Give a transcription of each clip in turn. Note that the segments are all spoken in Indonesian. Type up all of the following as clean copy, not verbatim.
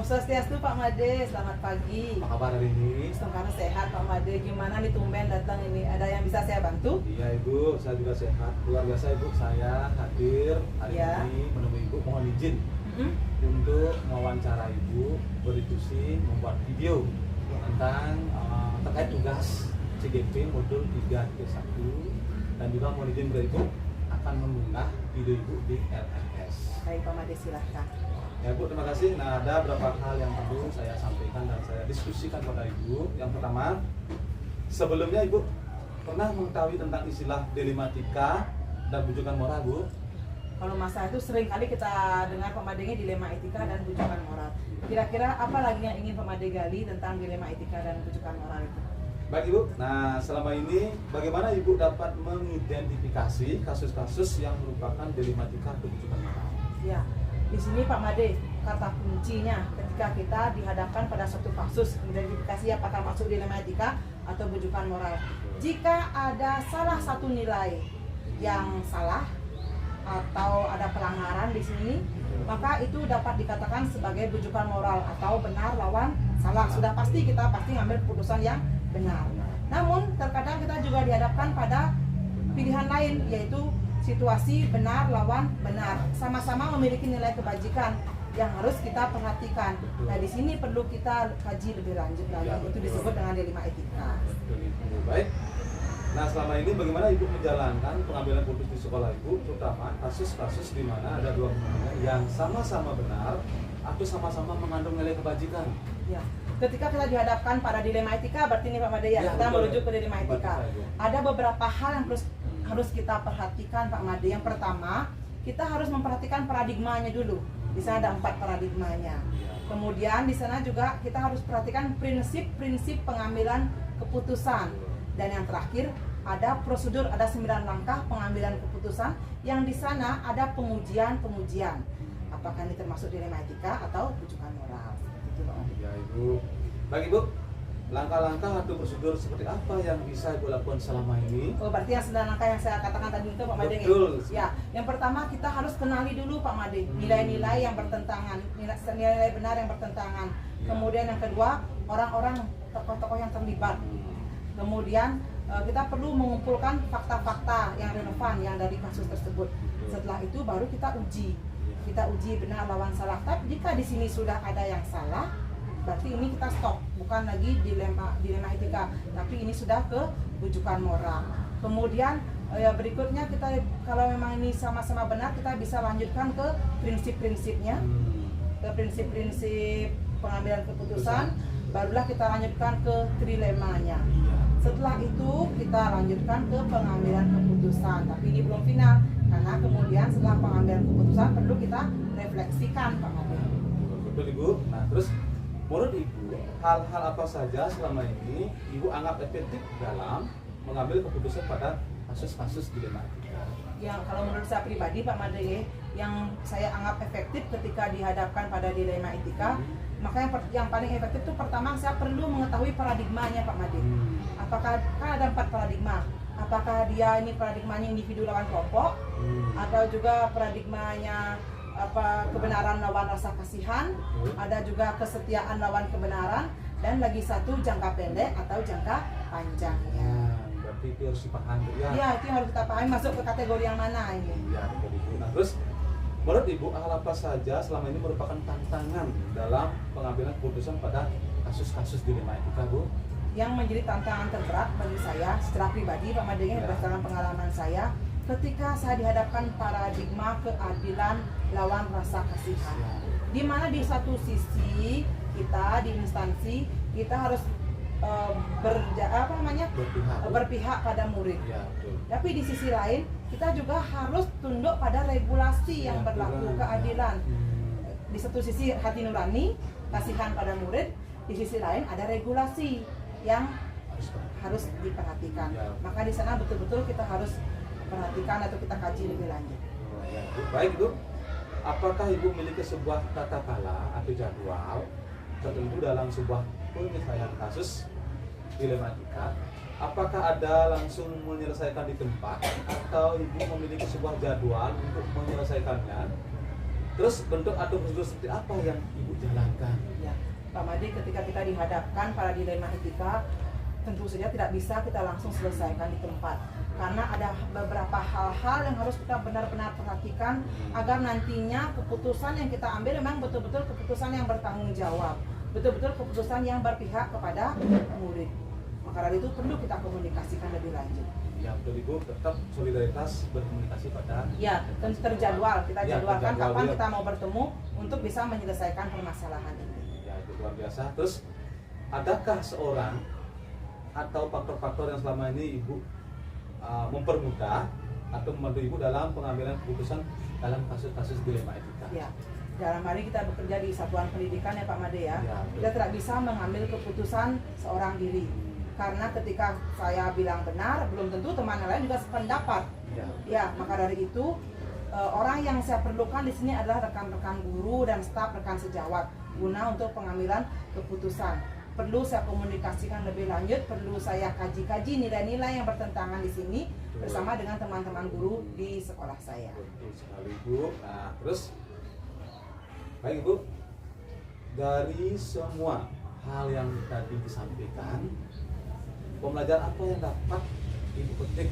Om Swastiastu Pak Made, selamat pagi. Apa kabar hari ini? Semoga sehat Pak Made. Gimana nih tumben datang ini? Ada yang bisa saya bantu? Iya Ibu, saya juga sehat. Luar biasa Ibu, saya hadir hari Ya. ini menemui Ibu. Mohon izin untuk mewawancara Ibu, berdiskusi, membuat video tentang terkait tugas CGP modul 3.1 dan juga mohon izin dari Ibu akan mengunggah video Ibu di LMS. Baik Pak Made, silahkan. Ya Bu, terima kasih. Nah, ada beberapa hal yang perlu saya sampaikan dan saya diskusikan pada Ibu. Yang pertama, sebelumnya Ibu pernah mengetahui tentang istilah dilematika dan bujukan moral, Bu? Kalau masalah itu sering kali kita dengar Pak Made dilema etika dan bujukan moral. Kira-kira apa lagi yang ingin Pak Made gali tentang dilema etika dan bujukan moral itu? Baik Ibu, nah selama ini bagaimana Ibu dapat mengidentifikasi kasus-kasus yang merupakan dilematika atau bujukan moral? Ya, di sini Pak Made, kata kuncinya ketika kita dihadapkan pada suatu kasus, identifikasi apakah masuk dilema etika atau bujukan moral. Jika ada salah satu nilai yang salah atau ada pelanggaran di sini, maka itu dapat dikatakan sebagai bujukan moral atau benar lawan salah. Sudah pasti kita ngambil keputusan yang benar. Namun terkadang kita juga dihadapkan pada pilihan lain, yaitu situasi benar lawan benar, sama-sama memiliki nilai kebajikan yang harus kita perhatikan. Nah, di sini perlu kita kaji lebih lanjut lagi. Ya, itu disebut dengan dilema etika. Betul Ibu. Baik. Nah, selama ini bagaimana Ibu menjalankan pengambilan keputusan di sekolah Ibu, terutama kasus-kasus di mana ada dua pemahaman yang sama-sama benar atau sama-sama mengandung nilai kebajikan? Ya. Ketika kita dihadapkan pada dilema etika, berarti ini Pak Made ya, kita betul. merujuk ke dilema etika. Betul. Ada beberapa hal yang harus kita perhatikan Pak Made. Yang pertama, kita harus memperhatikan paradigmanya dulu. Di sana ada 4 paradigmanya. Kemudian di sana juga kita harus perhatikan prinsip-prinsip pengambilan keputusan. Dan yang terakhir, ada prosedur, ada 9 langkah pengambilan keputusan yang di sana ada pengujian-pengujian. Apakah ini termasuk dilema etika atau bujukan moral? Itu Pak Made. Ya Ibu. Baik Ibu, langkah-langkah atau prosedur seperti apa yang bisa Ibu lakukan selama ini? Oh, berarti yang 9 langkah yang saya katakan tadi itu Pak Made. Betul. Ya, yang pertama kita harus kenali dulu Pak Made nilai-nilai yang bertentangan, nilai benar yang bertentangan. Kemudian yang kedua, orang-orang tokoh-tokoh yang terlibat. Kemudian kita perlu mengumpulkan fakta-fakta yang relevan yang dari kasus tersebut. Setelah itu baru kita uji. Kita uji benar lawan salah. Tapi jika di sini sudah ada yang salah, berarti ini kita stop, bukan lagi dilema etika, tapi ini sudah ke bujukan moral. Kemudian berikutnya kita kalau memang ini sama-sama benar, kita bisa lanjutkan ke prinsip-prinsipnya, ke prinsip-prinsip pengambilan keputusan, barulah kita lanjutkan ke trilemanya. Setelah itu kita lanjutkan ke pengambilan keputusan, tapi ini belum final karena kemudian setelah pengambilan keputusan perlu kita refleksikan Pak Made. Betul Ibu. Nah, terus menurut Ibu, hal-hal apa saja selama ini Ibu anggap efektif dalam mengambil keputusan pada kasus-kasus dilema etika? Yang kalau menurut saya pribadi Pak Made, yang saya anggap efektif ketika dihadapkan pada dilema etika, maka yang paling efektif itu pertama saya perlu mengetahui paradigmanya Pak Made. Apakah kan ada 4 paradigma? Apakah dia ini paradigmanya individu lawan kelompok, atau juga paradigmanya kebenaran lawan rasa kasihan, ada juga kesetiaan lawan kebenaran, dan lagi satu jangka pendek atau jangka panjangnya. Berarti itu harus dipahami ya. Iya, itu yang harus kita pahami masuk ke kategori yang mana ini. Iya, betul Ibu. Nah, terus menurut Ibu hal apa saja selama ini merupakan tantangan dalam pengambilan keputusan pada kasus-kasus dilema etika, Bu? Yang menjadi tantangan terberat bagi saya secara pribadi Pak Made, berdasarkan pengalaman saya, ketika saya dihadapkan paradigma keadilan lawan rasa kasihan, di mana di satu sisi kita di instansi kita harus berpihak pada murid, Ya, betul. tapi di sisi lain kita juga harus tunduk pada regulasi yang berlaku keadilan. Di satu sisi hati nurani, kasihan pada murid, di sisi lain ada regulasi yang harus diperhatikan. Maka di sana betul-betul kita harus perhatikan atau kita kaji lebih lanjut. Ya, Bu. Baik Ibu, apakah Ibu memiliki sebuah tata cara atau jadwal tertentu dalam sebuah penyelesaian kasus dilema etika? Apakah ada langsung menyelesaikan di tempat atau Ibu memiliki sebuah jadwal untuk menyelesaikannya? Terus bentuk atau prosedur seperti apa yang Ibu jalankan? Ya, Pak Made, ketika kita dihadapkan pada dilema etika, tentu saja tidak bisa kita langsung selesaikan di tempat. Karena ada beberapa hal-hal yang harus kita benar-benar perhatikan agar nantinya keputusan yang kita ambil memang betul-betul keputusan yang bertanggung jawab, betul-betul keputusan yang berpihak kepada murid. Maka dari itu perlu kita komunikasikan lebih lanjut. Ya betul Ibu, tetap solidaritas berkomunikasi pada. Ya, terjadwal, kita Ya, jadwalkan terjadwal, kapan ya. kita mau bertemu untuk bisa menyelesaikan permasalahan ini. Ya itu luar biasa. Terus adakah seorang atau faktor-faktor yang selama ini Ibu mempermudah atau membantu Ibu dalam pengambilan keputusan dalam kasus-kasus dilema etika? Ya, dalam hari kita bekerja di satuan pendidikan ya Pak Made ya, Ya, kita tidak bisa mengambil keputusan seorang diri. Karena ketika saya bilang benar, belum tentu teman lain juga sependapat. Ya. Ya, maka dari itu orang yang saya perlukan di sini adalah rekan-rekan guru dan staf rekan sejawat guna untuk pengambilan keputusan. Perlu saya komunikasikan lebih lanjut, perlu saya kaji-kaji nilai-nilai yang bertentangan di sini bersama dengan teman-teman guru di sekolah saya. Betul sekali Ibu. Nah terus, baik Ibu, dari semua hal yang tadi disampaikan, pembelajaran apa yang dapat Ibu petik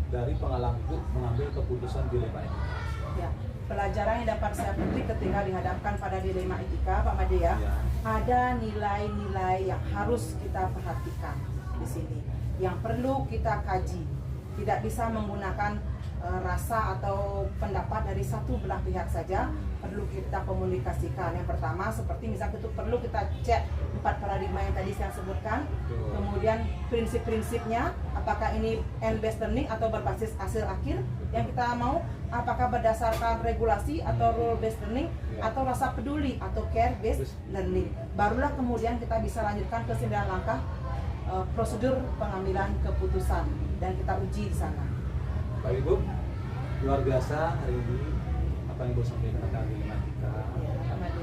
dari pengalaman Ibu mengambil keputusan dilema etika? Ya, pelajaran yang dapat saya petik ketika dihadapkan pada dilema etika, Pak Made ya, Ya. ada nilai-nilai yang harus kita perhatikan di sini, yang perlu kita kaji. Tidak bisa menggunakan rasa atau pendapat dari satu belah pihak saja, perlu kita komunikasikan. Yang pertama seperti misalnya itu perlu kita cek 4 paradigma yang tadi saya sebutkan. Betul. Kemudian prinsip-prinsipnya, apakah ini end based learning atau berbasis hasil akhir yang kita mau, apakah berdasarkan regulasi atau rule based learning, Ya. atau rasa peduli atau care based learning. Barulah kemudian kita bisa lanjutkan ke 9 langkah prosedur pengambilan keputusan dan kita uji di sana. Baik Ibu, luar biasa hari ini apa yang Ibu sampaikan tentang dilema etika. Ya, Pak Made.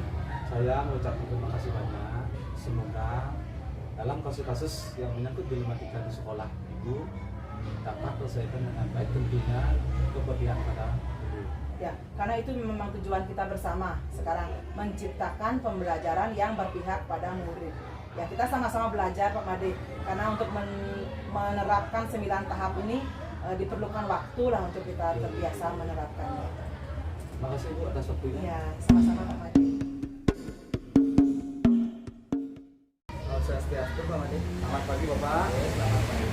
Saya mengucapkan terima kasih banyak. Semoga dalam kasus-kasus yang menyangkut dilema etika di sekolah Ibu dapat selesaikan dengan baik, tentunya keberpihakan pada guru. Ya, karena itu memang tujuan kita bersama sekarang, menciptakan pembelajaran yang berpihak pada murid. Ya, kita sama-sama belajar Pak Made, karena untuk menerapkan 9 tahap ini diperlukan waktu lah untuk kita terbiasa menerapkannya. Terima kasih Ibu atas waktunya. Ya, sama-sama Pak Made. Salam Swastiastu Pak Made. Selamat pagi Bapak. Oke, selamat pagi.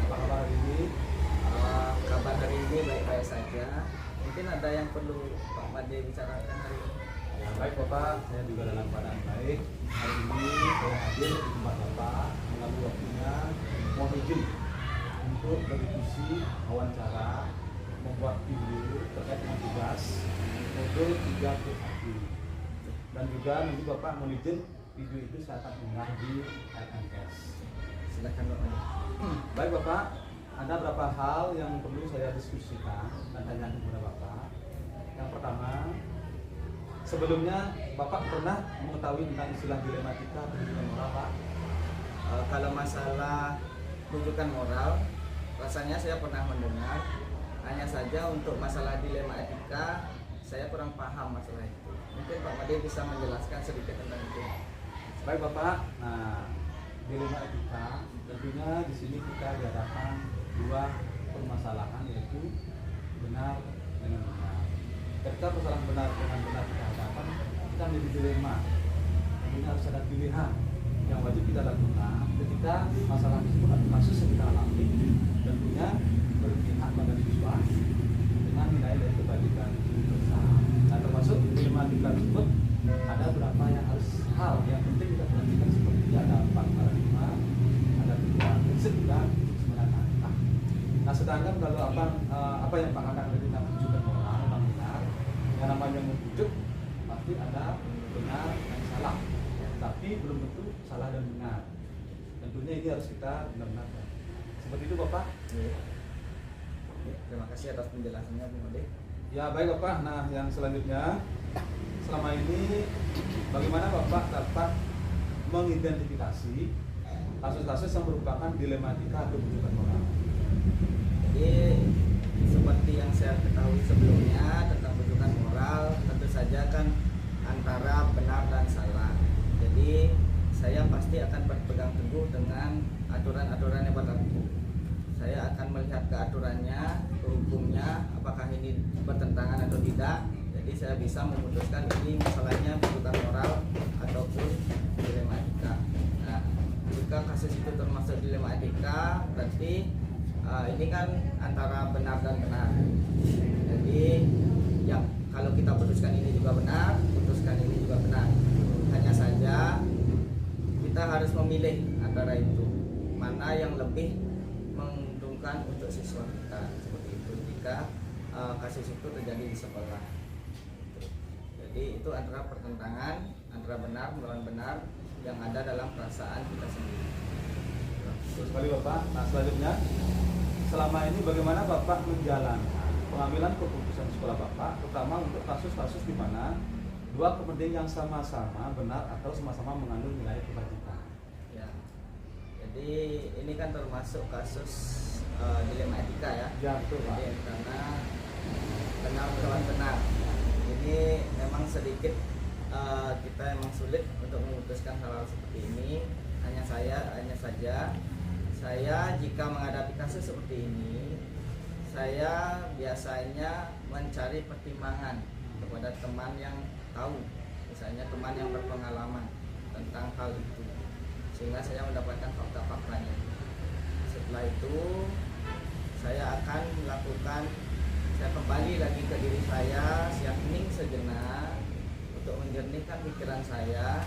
Apa kabar hari ini? Kabar hari ini baik-baik saja. Mungkin ada yang perlu Pak Made bicarakan hari ini. Ya, baik Bapak, saya juga dalam keadaan baik. Hari ini saya hadir di tempat Bapak mengambil waktunya, mohon izin untuk berdiskusi, wawancara, membuat video terkait dengan tugas modul 3.1. Dan juga nanti Bapak mohon izin video itu saya akan unggah di LMS. Silakan Pak Made. Baik Bapak, ada beberapa hal yang perlu saya diskusikan dan tanyakan kepada Bapak. Yang pertama, sebelumnya Bapak pernah mengetahui tentang istilah dilema etika atau dilema moral Pak? Kalau masalah rujukan moral, rasanya saya pernah mendengar. Hanya saja untuk masalah dilema etika, saya kurang paham masalah itu. Mungkin Pak Made bisa menjelaskan sedikit tentang itu. Baik Bapak, nah dilema etika tentunya di sini kita dihadapkan dua permasalahan, yaitu benar dengan benar. Ketika permasalahan benar dengan benar kita hadapan, kita menjadi dilema. Tentunya harus ada pilihan yang wajib kita lakukan ketika masalah tersebut atau kasus yang kita alami, tentunya berpihak pada siswa dengan nilai dari kebajikan bersama. Nah, termasuk dilema etika tersebut ada beberapa yang harus hal yang penting kita perhatikan, seperti ada 4 paradigma, ada 3 prinsip dan 9 langkah. Nah, sedangkan kalau apa yang Pak katakan tadi tentang rujukan moral memang benar, yang namanya merujuk pasti ada benar dan salah, tapi belum tentu salah dan benar. Tentunya ini harus kita benar-benar. Seperti itu Bapak. Ya, terima kasih atas penjelasannya Pak Made. Ya baik Bapak. Nah yang selanjutnya, selama ini bagaimana Bapak dapat mengidentifikasi kasus-kasus yang merupakan dilema etika atau rujukan moral? Jadi seperti yang saya ketahui sebelumnya tentang rujukan moral, tentu saja kan antara benar dan salah. Jadi saya pasti akan berpegang teguh dengan aturan-aturan yang berlaku. Saya akan melihat ke aturannya, ke hukumnya, apakah ini bertentangan atau tidak. Jadi saya bisa memutuskan ini masalahnya tuntutan moral ataupun dilema etika. Nah, jika kasus itu termasuk dilema etika, berarti ini kan antara benar dan benar. Jadi yang kalau kita putuskan ini juga benar, putuskan ini juga benar. Hanya saja kita harus memilih antara itu mana yang lebih menguntungkan untuk siswa kita, seperti itu jika kasus itu terjadi di sekolah. Jadi itu antara pertentangan antara benar melawan benar yang ada dalam perasaan kita sendiri. Terus kali Bapak, nah selanjutnya selama ini bagaimana Bapak menjalankan pengambilan keputusan sekolah Bapak, terutama untuk kasus-kasus di mana dua kepentingan yang sama-sama benar atau sama-sama mengandung nilai kebajikan. Ya. Jadi ini kan termasuk kasus dilema etika ya. Ya betul Pak. Jadi karena benar melawan benar. Ini memang sedikit kita emang sulit untuk memutuskan hal-hal seperti ini. Hanya saja saya jika menghadapi kasus seperti ini, saya biasanya mencari pertimbangan kepada teman yang tahu, misalnya teman yang berpengalaman tentang hal itu, sehingga saya mendapatkan fakta-faktanya. Setelah itu saya akan saya kembali lagi ke diri saya, hening sejenak untuk menjernihkan pikiran saya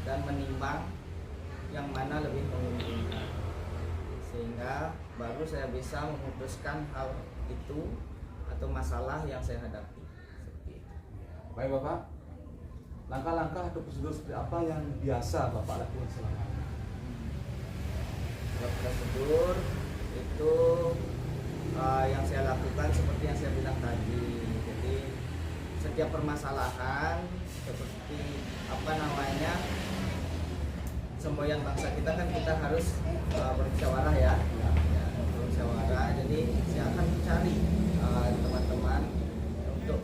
dan menimbang yang mana lebih menguntungkan, sehingga baru saya bisa memutuskan hal itu atau masalah yang saya hadapi. Seperti itu. Baik Bapak, langkah-langkah atau prosedur seperti apa yang biasa Bapak lakukan selama ini? Prosedur itu yang saya lakukan seperti yang saya bilang tadi. Jadi setiap permasalahan seperti semboyan bangsa kita kan kita harus bermusyawarah ya, bermusyawarah. Jadi saya akan mencari teman-teman untuk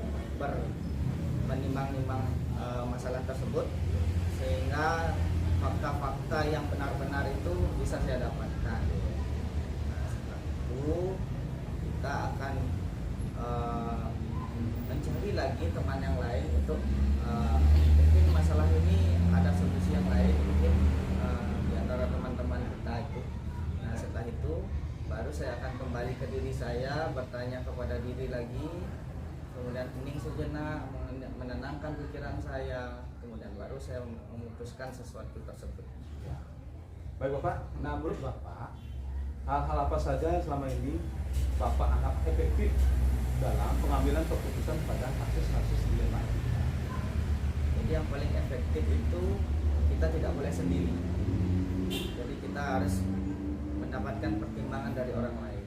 menimbang-nimbang masalah tersebut, sehingga fakta-fakta yang benar-benar itu bisa saya dapatkan. Nah, setelah itu kita akan mencari lagi teman yang lain untuk mungkin masalah ini ada solusi yang lain mungkin di antara teman-teman kita itu. Nah, setelah itu baru saya akan kembali ke diri saya, bertanya kepada diri lagi, kemudian hening sejenak, menenangkan pikiran saya, kemudian baru saya memutuskan sesuatu tersebut. Baik Bapak, nah menurut Bapak hal-hal apa saja yang selama ini Bapak anggap efektif dalam pengambilan keputusan pada kasus-kasus dilema etika? Jadi yang paling efektif itu kita tidak boleh sendiri. Jadi kita harus mendapatkan pertimbangan dari orang lain.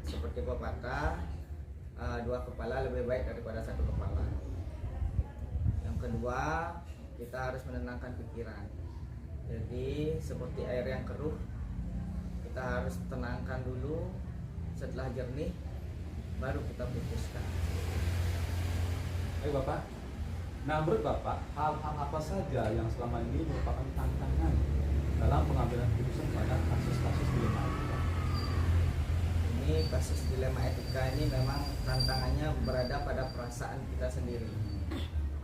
Seperti pepatah, dua kepala lebih baik daripada satu kepala. Yang kedua, kita harus menenangkan pikiran. Jadi seperti air yang keruh, kita harus tenangkan dulu. Setelah jernih, baru kita putuskan. Baik Bapak, nah menurut Bapak hal-hal apa saja yang selama ini merupakan tantangan dalam pengambilan keputusan pada kasus-kasus dilema etika? Ini kasus dilema etika ini memang tantangannya berada pada perasaan kita sendiri.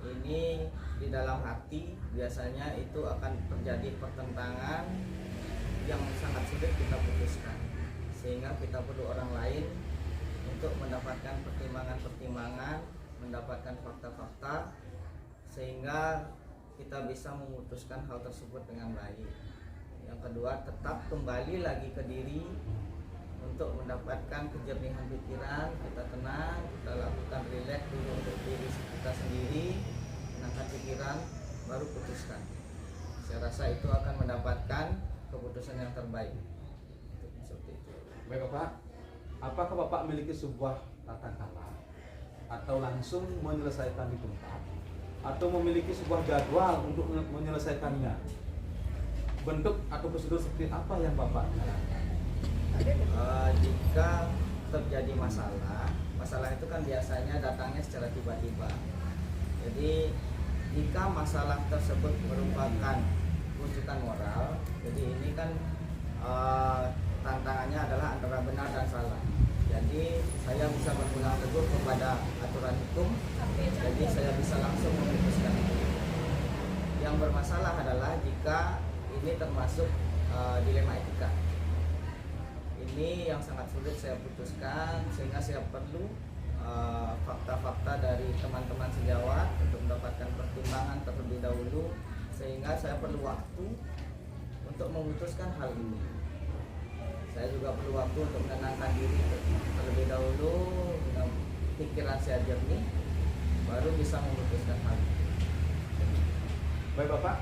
Ini di dalam hati biasanya itu akan terjadi pertentangan yang sangat sulit kita putuskan, sehingga kita perlu orang lain untuk mendapatkan pertimbangan-pertimbangan, mendapatkan fakta-fakta, sehingga kita bisa memutuskan hal tersebut dengan baik. Yang kedua, tetap kembali lagi ke diri untuk mendapatkan kejernihan pikiran. Kita tenang, kita lakukan rileks dulu untuk diri kita sendiri, menangkan pikiran, baru putuskan. Saya rasa itu akan mendapatkan keputusan yang terbaik. Seperti itu. Baik Bapak, apakah Bapak memiliki sebuah tata cara atau langsung menyelesaikan di tempat, atau memiliki sebuah jadwal untuk menyelesaikannya? Bentuk atau prosedur seperti apa yang Bapak jalankan? Jika terjadi masalah masalah itu kan biasanya datangnya secara tiba-tiba. Jadi jika masalah tersebut merupakan rujukan moral, jadi ini kan tantangannya adalah antara benar dan salah. Jadi saya bisa berpegang teguh kepada aturan hukum, jadi saya bisa langsung memutuskan itu. Yang bermasalah adalah jika ini termasuk dilema etika. Ini yang sangat sulit saya putuskan, sehingga saya perlu fakta-fakta dari teman-teman sejawat untuk mendapatkan pertimbangan terlebih dahulu, sehingga saya perlu waktu untuk memutuskan hal ini. Saya juga perlu waktu untuk menenangkan diri terlebih dahulu dengan pikiran saya jernih, baru bisa memutuskan hal ini. Baik Bapak,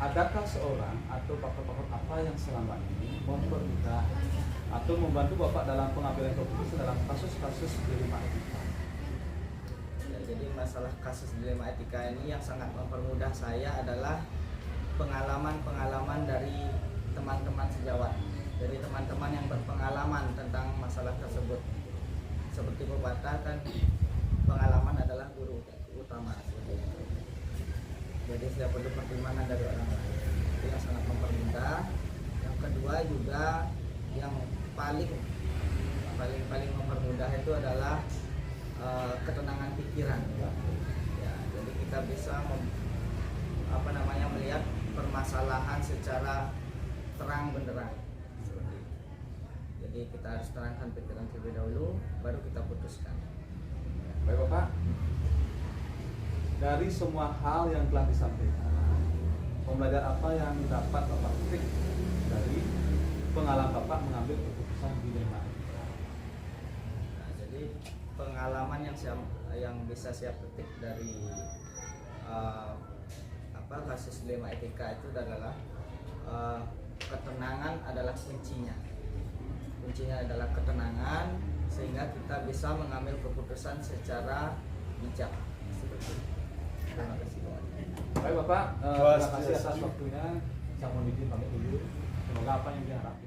adakah seorang atau pakar-pakar apa yang selama ini mempermudah atau membantu Bapak dalam pengambilan keputusan dalam kasus-kasus dilema etika? Ya, jadi masalah kasus dilema etika ini yang sangat mempermudah saya adalah pengalaman-pengalaman dari teman-teman sejawat, dari teman-teman yang berpengalaman tentang masalah tersebut. Seperti pepatah kan, pengalaman adalah guru utama. Jadi saya perlu pertimbangan dari orang lain, itu yang sangat mempermudah. Yang kedua juga yang paling mempermudah itu adalah ketenangan pikiran. Ya, jadi kita bisa melihat permasalahan secara terang benderang. Jadi kita harus tenangkan pikiran terlebih dahulu, baru kita putuskan. Baik Bapak, dari semua hal yang telah disampaikan, pembelajaran apa yang dapat Bapak petik dari pengalaman Bapak mengambil keputusan dilema etika? Nah, jadi pengalaman yang bisa saya petik dari kasus dilema etika itu adalah ketenangan adalah kuncinya. Kuncinya adalah ketenangan, sehingga kita bisa mengambil keputusan secara bijak. Seperti itu. Terima kasih. Baik Bapak, terima kasih atas waktunya. Saya mohon izin pamit dulu. Semoga apa yang diharapkan